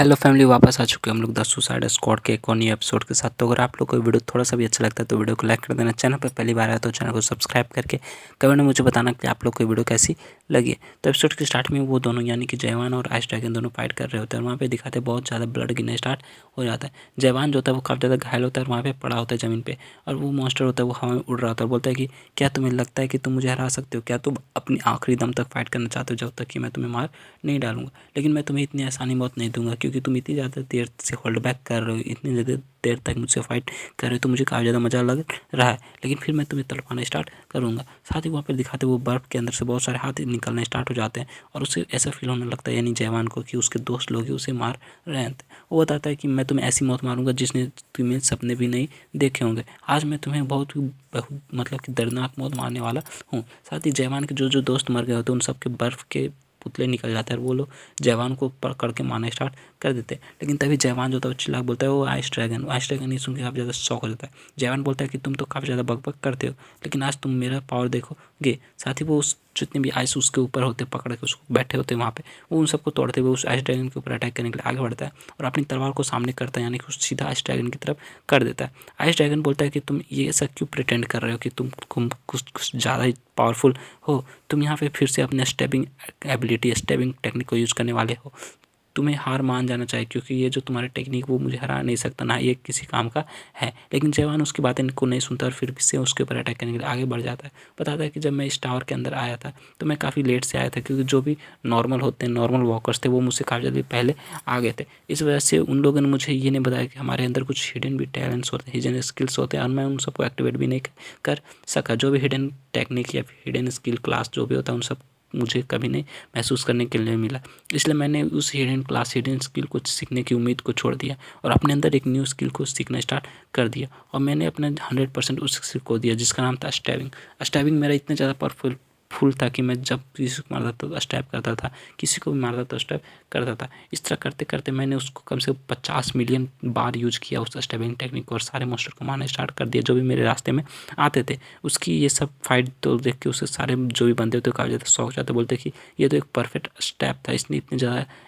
Hello family, वापस आ चुके हैं हम लोग द सुसाइड स्क्वाड के एक और नए एपिसोड के साथ। तो अगर आप लोग को वीडियो थोड़ा सा भी अच्छा लगता है तो वीडियो को लाइक कर देना। चैनल पर पहली बार आया तो चैनल को सब्सक्राइब करके कमेंट में मुझे बताना कि आप लोग को वीडियो कैसी लगी। तो एपिसोड के स्टार्ट में वो दोनों यानी कि जयवान और आइस ड्रैगन दोनों फाइट कर रहे होते हैं और वहाँ पे दिखाते बहुत ज़्यादा ब्लड गिरना स्टार्ट हो जाता है। जयवान जो होता है वो काफ़ी ज़्यादा घायल होता है और वहाँ पे पड़ा होता है ज़मीन पे, और वो मॉन्स्टर होता है वो हवा में उड़ रहा होता है और बोलता है कि क्या तुम्हें लगता है कि तुम मुझे हरा सकते हो? क्या तुम अपनी आखिरी दम तक फाइट करना चाहते हो जब तक कि मैं तुम्हें मार नहीं डालूंगा? लेकिन मैं तुम्हें इतनी आसानी मौत नहीं दूंगा, क्योंकि तुम इतनी ज़्यादा देर से होल्ड बैक कर रहे हो, इतनी ज़्यादा देर तक मुझसे फाइट कर रहे हो, तो मुझे काफ़ी ज़्यादा मज़ा लग रहा है। लेकिन फिर मैं तुम्हें तड़पाना स्टार्ट करूँगा। साथ ही वहाँ पर दिखाते वो बर्फ़ के अंदर से बहुत सारे हाथ निकलना स्टार्ट हो जाते हैं और उसे ऐसा फील होने लगता है यानी जयवान को कि उसके दोस्त लोग ही उसे मार रहे हैं। वो बताता है कि मैं तुम्हें ऐसी मौत मारूंगा जिसने तुम्हें सपने भी नहीं देखे होंगे। आज मैं तुम्हें बहुत मतलब कि दर्दनाक मौत मारने वाला हूँ। साथ ही जयवान के जो जो दोस्त मर गए होते हैं उन सबके बर्फ़ के पुतले निकल जाते हैं और वो लोग जयवान को पकड़ के मारना स्टार्ट कर देते हैं। लेकिन तभी जयवान जो होता है वो चिल्ला बोलता है वो आइस ड्रैगन ये सुन के काफ़ी ज़्यादा शौक हो जाता है। जयवान बोलता है कि तुम तो काफ़ी ज़्यादा बकबक करते हो, लेकिन आज तुम मेरा पावर देखोगे। साथ ही वो उस जितने भी आइस उसके ऊपर होते पकड़ के उसको बैठे होते हैं वहाँ पे, वो उन सबको तोड़ते हुए उस आइस ड्रैगन के ऊपर अटैक करने के लिए आगे बढ़ता है और अपनी तलवार को सामने करता है, यानी कि उस सीधा आइस ड्रैगन की तरफ कर देता है। आइस ड्रैगन बोलता है कि तुम ये ऐसा क्यों प्रिटेंड कर रहे हो कि तुम कुछ ज़्यादा ही पावरफुल हो? तुम यहाँ पे फिर से अपने स्टेबिंग एबिलिटी स्टेबिंग टेक्निक को यूज़ करने वाले हो। तुम्हें हार मान जाना चाहिए, क्योंकि ये जो तुम्हारा टेक्निक वो मुझे हरा नहीं सकता, ना ये किसी काम का है। लेकिन जवान उसकी बातें को नहीं सुनता और फिर से उसके ऊपर अटैक करने के लिए आगे बढ़ जाता है। बताता है कि जब मैं इस टावर के अंदर आया था तो मैं काफ़ी लेट से आया था, क्योंकि जो भी नॉर्मल होते हैं, नॉर्मल वॉकर्स थे, वो मुझसे काफ़ी ज़्यादा पहले आ गए थे। इस वजह से उन लोगों ने मुझे ये नहीं बताया कि हमारे अंदर कुछ हिडन भी टैलेंट्स होते हैं, हिडन स्किल्स होते हैं, और मैं उन सबको एक्टिवेट भी नहीं कर सका। जो भी हिडन टेक्निक या हिडन स्किल क्लास जो भी होता है उन सब मुझे कभी नहीं महसूस करने के लिए मिला। इसलिए मैंने उस हिडन क्लास हिडन स्किल को सीखने की उम्मीद को छोड़ दिया और अपने अंदर एक न्यू स्किल को सीखना स्टार्ट कर दिया, और मैंने अपना 100% उस स्किल को दिया जिसका नाम था स्टैबिंग। स्टैबिंग मेरा इतना ज़्यादा पावरफुल फुल था कि मैं जब किसी को मारता था तो स्टैब करता था, किसी को भी मारता तो स्टैब करता था। इस तरह करते करते मैंने उसको कम से कम 50 मिलियन बार यूज किया उस स्टैबिंग टेक्निक को, और सारे मॉन्स्टर को मारना स्टार्ट कर दिया जो भी मेरे रास्ते में आते थे। उसकी ये सब फाइट तो देख के उसके सारे जो भी बंदे होते काफ़ी ज़्यादा शौक जाते, बोलते कि ये तो एक परफेक्ट स्टेप था, इसने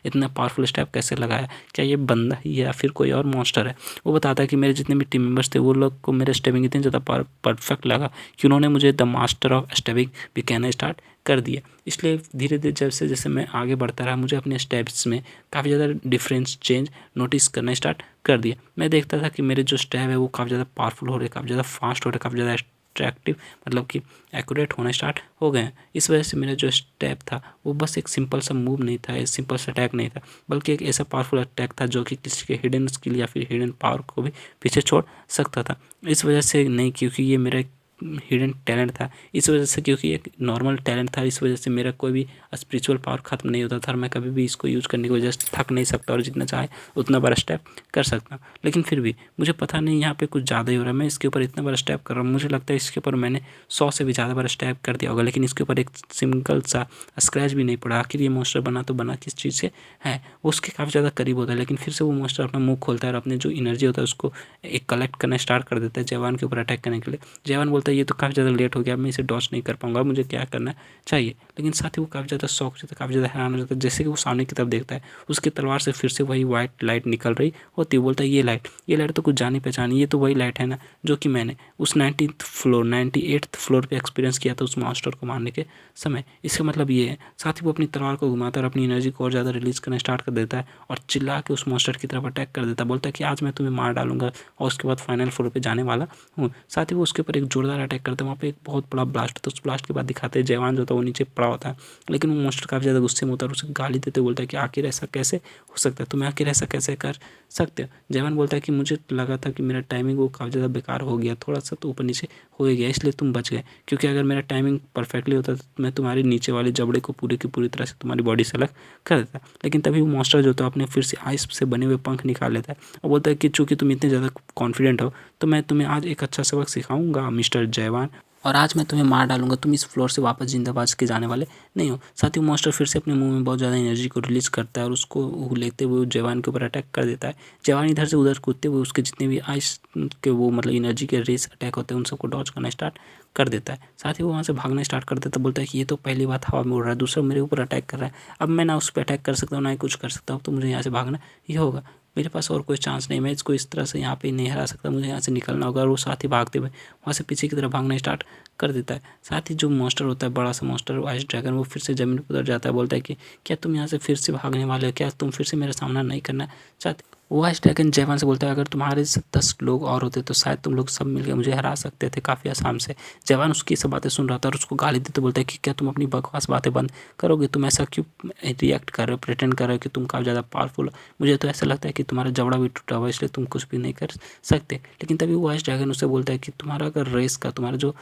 इतना पावरफुल स्टेप कैसे लगाया? क्या ये बंदा ही है या फिर कोई और मॉन्स्टर है? वो बताता है कि मेरे जितने भी टीम मेंबर्स थे वो लोग को मेरे स्टेपिंग इतनी ज़्यादा परफेक्ट लगा कि उन्होंने मुझे द मास्टर ऑफ स्टेपिंग भी कहना स्टार्ट कर दिया। इसलिए धीरे धीरे जैसे जैसे मैं आगे बढ़ता रहा मुझे अपने स्टेप्स में काफ़ी ज़्यादा डिफरेंस चेंज नोटिस करना स्टार्ट कर दिया। मैं देखता था कि मेरे जो स्टेप है वो काफ़ी ज़्यादा पावरफुल हो रहे, काफ़ी ज़्यादा फास्ट हो रहे, काफ़ी ज़्यादा अट्रैक्टिव मतलब कि एक्यूरेट होना स्टार्ट हो गए हैं। इस वजह से मेरा जो स्टेप था वो बस एक सिंपल सा मूव नहीं था, एक सिंपल सा अटैक नहीं था, बल्कि एक ऐसा पावरफुल अटैक था जो कि किसी के हिडन स्किल या फिर हिडन पावर को भी पीछे छोड़ सकता था। इस वजह से नहीं क्योंकि ये मेरा हिडन टैलेंट था, इस वजह से क्योंकि एक नॉर्मल टैलेंट था, इस वजह से मेरा कोई भी स्पिरिचुअल पावर खत्म नहीं होता था और मैं कभी भी इसको यूज़ करने की वजह से थक नहीं सकता और जितना चाहे उतना बड़ा स्टेप कर सकता। लेकिन फिर भी मुझे पता नहीं यहाँ पे कुछ ज़्यादा ही हो रहा है, मैं इसके ऊपर इतना बड़ा स्टेप कर रहा हूँ, मुझे लगता है इसके ऊपर मैंने 100 से भी ज़्यादा बड़ा स्टेप कर दिया होगा, लेकिन इसके ऊपर एक सिंगल सा स्क्रैच भी नहीं पड़ा। आखिर ये मॉन्स्टर बना तो बना किस चीज़ से है? वो उसके काफ़ी ज़्यादा करीब होता है, लेकिन फिर से वो मॉन्स्टर अपना मुँह खोलता है और अपने जो एनर्जी होता है उसको एक कलेक्ट करना स्टार्ट कर देता है जवान के ऊपर अटैक करने के लिए। जवान बोलता है ये तो काफ़ी ज़्यादा लेट हो गया, मैं इसे डॉच नहीं कर पाऊंगा, मुझे क्या करना चाहिए? लेकिन साथ ही वो काफ़ी ज़्यादा शौक से काफ़ी ज़्यादा हैरान हो जाता है। जैसे कि वो सामने की तरफ देखता है उसकी तलवार से फिर से वही वाइट लाइट निकल रही होती है। बोलता है ये लाइट तो कुछ जानी पहचानी, ये तो वही लाइट है ना जो कि मैंने उस 98th फ्लोर पे एक्सपीरियंस किया था उस मास्टर को मारने के समय। इसका मतलब ये है। साथ ही वो अपनी तलवार को घुमाता और अपनी एनर्जी को और ज़्यादा रिलीज करना स्टार्ट कर देता है और चिल्ला के उस मास्टर की तरफ अटैक कर देता है। बोलता है कि आज मैं तुम्हें मार डालूंगा और उसके बाद फाइनल फ्लोर पे जाने वाला हूँ। साथ ही वो उसके ऊपर एक जोरदार अटैक करते हैं। वहाँ पे एक बहुत बड़ा ब्लास्ट होता है। उस ब्लास्ट के बाद दिखाते हैं जवान जो होता है वो नीचे पड़ा होता है, लेकिन वो मास्टर काफ़ी ज़्यादा गुस्से में होता है और उसे गाली देते बोलता है कि आखिर ऐसा कैसे हो सकता है, तुम आखिर ऐसा कैसे कर सकते हो? जवान बोलता है कि मुझे लगा था कि मेरा टाइमिंग वो काफ़ी ज़्यादा बेकार हो गया, थोड़ा सा तो ऊपर नीचे हो ही गया, इसलिए तुम बच गए, क्योंकि अगर मेरा टाइमिंग परफेक्टली होता तो मैं तुम्हारे नीचे वाले जबड़े को पूरी की पूरी तरह से तुम्हारी बॉडी से अलग कर देता। लेकिन तभी वो मास्टर जो होता है अपने फिर से आइस से बने हुए पंख निकाल लेता है और बोलता है कि चूंकि तुम इतने ज़्यादा कॉन्फिडेंट हो तो मैं तुम्हें आज एक अच्छा सबक सिखाऊंगा मिस्टर जयवान, और आज मैं तुम्हें मार डालूंगा, तुम इस फ्लोर से वापस जिंदा बच के जाने वाले नहीं हो। साथ ही मॉन्स्टर फिर से अपने मुंह में बहुत ज़्यादा एनर्जी को रिलीज करता है और उसको लेते हुए जवान के ऊपर अटैक कर देता है। जवान इधर से उधर कूदते हुए उसके जितने भी आइस के वो मतलब एनर्जी के रेस अटैक होते हैं उन सबको डॉज करना स्टार्ट कर देता है। साथ ही वो वहाँ से भागना स्टार्ट कर देता है, बोलता है कि ये तो पहली बात हवा में उड़ रहा है, दूसरा मेरे ऊपर अटैक कर रहा है, अब मैं ना उस पर अटैक कर सकता हूँ ना ही कुछ कर सकता हूँ, तो मुझे यहाँ से भागना ही होगा, मेरे पास और कोई चांस नहीं, मैं इसको इस तरह से यहाँ पे नहीं हरा सकता, मुझे यहाँ से निकलना होगा। और वो साथ ही भागते हुए वहाँ से पीछे की तरफ भागना स्टार्ट कर देता है। साथ ही जो मॉन्स्टर होता है, बड़ा सा मॉन्स्टर आइस ड्रैगन, वो फिर से ज़मीन पर उतर जाता है, बोलता है कि क्या तुम यहाँ से फिर से भागने वाले हो, क्या तुम फिर से मेरा सामना नहीं करना चाहते। वो आइस ड्रैगन जवान से बोलता है अगर तुम्हारे 10 लोग और होते तो शायद तुम लोग सब मिलकर मुझे हरा सकते थे काफ़ी आसान से। जवान उसकी सब बातें सुन रहा था और उसको गाली देते बोलता है कि क्या तुम अपनी बकवास बातें बंद करोगे, तुम ऐसा क्यों रिएक्ट कर रहे हो, प्रिटेंड कर रहे हो कि तुम काफ़ी ज़्यादा पावरफुल हो, मुझे तो ऐसा लगता है कि तुम्हारा जबड़ा भी टूटा हुआ है इसलिए तुम कुछ भी नहीं कर सकते। लेकिन तभी वो आइस ड्रैगन उसे बोलता है कि तुम्हारा अगर रेस का, तुम्हारा जो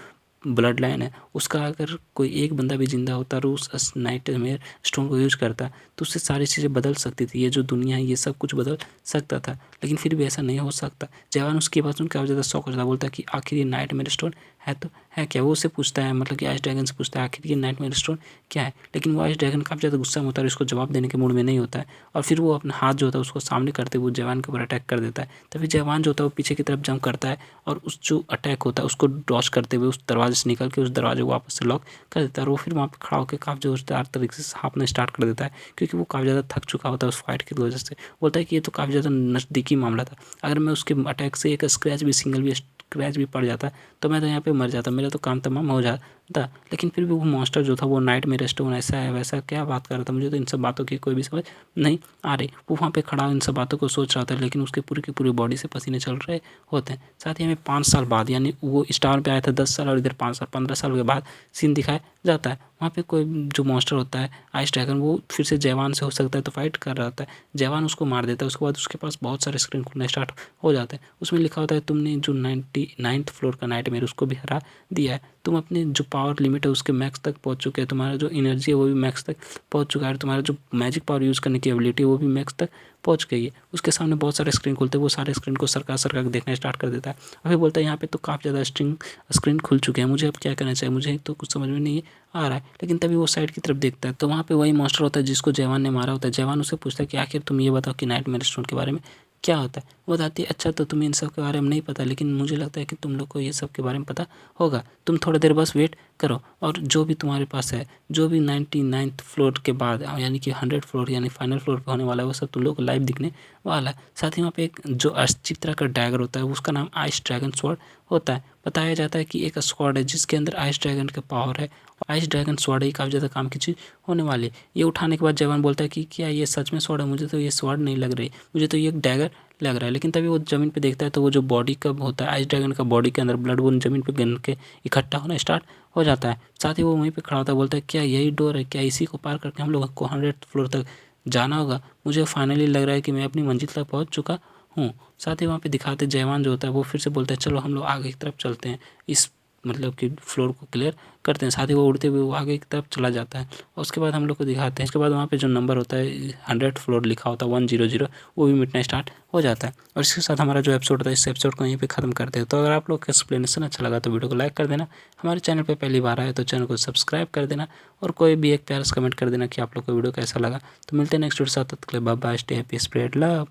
ब्लड लाइन है उसका अगर कोई एक बंदा भी जिंदा होता और उस नाइटमेयर स्टोन को यूज करता तो उससे सारी चीज़ें बदल सकती थी, ये जो दुनिया है ये सब कुछ बदल सकता था, लेकिन फिर भी ऐसा नहीं हो सकता। जवान उसकी बात सुन काफ़ी ज़्यादा शौक हो जाता, बोलता है कि आखिर ये नाइटमेयर स्टोन है तो है क्या। वो उससे पूछता है, मतलब कि आइस ड्रैगन से पूछता है आखिर ये नाइटमेयर स्टोन क्या है, लेकिन वो आइस ड्रैगन काफ़ी ज़्यादा गुस्सा में होता है और उसको जवाब देने के मूड में नहीं होता है, और फिर वो अपना हाथ जो होता है उसको सामने करते हुए जवान के ऊपर अटैक कर देता है। तभी जवान जो होता है वो पीछे की तरफ जंप करता है और उस जो अटैक होता है उसको डॉच करते हुए उस दरवाजे से निकल के उस दरवाजे को वापस से लॉक कर देता है। और वो फिर वहाँ पर खड़ा होकर काफ़ी जोरदार तरीके से हाँफना स्टार्ट कर देता है, क्योंकि वो काफ़ी ज़्यादा थक चुका होता है उस फाइट की वजह से। बोलता है कि ये तो काफ़ी ज़्यादा नज़दीकी मामला था, अगर मैं उसके अटैक से एक स्क्रैच भी, सिंगल भी स्क्रैच भी पड़ जाता तो मैं तो यहाँ पे मर जाता, मेरा तो काम तमाम हो जाता। लेकिन फिर भी वो मॉन्स्टर जो था वो नाइटमेयर स्टोन ऐसा है वैसा क्या बात कर रहा था, मुझे तो इन सब बातों की कोई भी समझ नहीं आ रही। वो वहाँ पे खड़ा इन सब बातों को सोच रहा था, लेकिन उसके पूरी की पूरी बॉडी से पसीने चल रहे होते हैं। साथ ही हमें 5 साल बाद, यानी वो स्टार पे आया था 10 साल और इधर 5 साल 15 साल के बाद सीन दिखाया जाता है। वहाँ पे कोई जो मॉन्स्टर होता है आइस ड्रैगन, वो फिर से जवान से हो सकता है तो फाइट कर रहा होता है, जवान उसको मार देता है। उसके बाद उसके पास बहुत सारे स्क्रीन खुलना स्टार्ट हो जाते हैं, उसमें लिखा होता है तुमने जो 99th फ्लोर का नाइटमेयर उसको भी हरा दिया है, तुम अपने जो पावर लिमिट है उसके मैक्स तक पहुँच चुके हैं, तुम्हारा जो एनर्जी है वो भी मैक्स तक पहुँच चुका है, तुम्हारा जो मैजिक पावर यूज़ करने की एबिलिटी है वो भी मैक्स तक पहुँच गई है। उसके सामने बहुत सारे स्क्रीन खुलते हैं, वो सारे स्क्रीन को सरका सरका के देखना स्टार्ट कर देता है। अभी बोलता है यहाँ पे तो काफ़ी ज़्यादा स्क्रीन खुल चुके हैं, मुझे अब क्या करना चाहिए, मुझे तो कुछ समझ में नहीं आ रहा है। लेकिन तभी वो साइड की तरफ देखता है तो वहाँ पे वही मॉन्स्टर होता है जिसको जवान ने मारा होता है। जवान उसे पूछता है कि आखिर तुम ये बताओ कि नाइटमेयर स्टोन के बारे में क्या होता है। वो बताती है अच्छा तो तुम्हें इन सब के बारे में नहीं पता, लेकिन मुझे लगता है कि तुम लोग को ये सब के बारे में पता होगा, तुम थोड़ी देर बस वेट करो और जो भी तुम्हारे पास है, जो भी 99th फ्लोर के बाद यानी कि 100 फ्लोर यानी फाइनल फ्लोर पे होने वाला है वो सब तुम लोग को लाइव दिखने वाला है। साथ ही वहाँ पे एक जो अच्छी तरह का डैगर होता है उसका नाम आइस ड्रैगन स्वॉर्ड होता है। बताया जाता है कि एक स्वॉर्ड है जिसके अंदर आइस ड्रैगन का पावर है, आइस ड्रैगन स्वॉर्ड ही काफ़ी ज़्यादा काम की चीज़ होने वाली है। ये उठाने के बाद जवान बोलता है कि क्या ये सच में स्वॉर्ड है, मुझे तो ये स्वॉर्ड नहीं लग रही, मुझे तो ये एक डैगर लग रहा है। लेकिन तभी वो ज़मीन पे देखता है तो वो जो बॉडी का होता है आइस ड्रैगन का, बॉडी के अंदर ब्लड वो ज़मीन पे गिर के इकट्ठा होना स्टार्ट हो जाता है। साथ ही वो वहीं पे खड़ा होता है, बोलता है क्या यही डोर है, क्या इसी को पार करके हम लोग को 100 फ्लोर तक जाना होगा, मुझे फाइनली लग रहा है कि मैं अपनी मंजिल तक पहुँच चुका हूँ। साथ ही वहाँ पे दिखाते जवान जो होता है वो फिर से बोलता है चलो हम लोग आगे की तरफ चलते हैं, इस मतलब कि फ्लोर को क्लियर करते हैं। साथ ही वो उड़ते हुए वो आगे की तरफ चला जाता है और उसके बाद हम लोग को दिखाते हैं। उसके बाद वहाँ पे जो नंबर होता है 100 फ्लोर लिखा होता है 100 वो भी मिटना स्टार्ट हो जाता है। और इसके साथ हमारा जो एपिसोड था इस एपिसोड को यहीं पे ख़त्म करते हैं। तो अगर आप लोग का एक्सप्लेनेशन अच्छा लगा तो वीडियो को लाइक कर देना, हमारे चैनल पर पहली बार आए तो चैनल को सब्सक्राइब कर देना और कोई भी एक प्यारा सा कमेंट कर देना कि आप लोग को वीडियो कैसा लगा। तो मिलते हैं नेक्स्ट वीडियो साथ, bye bye, stay happy, spread love.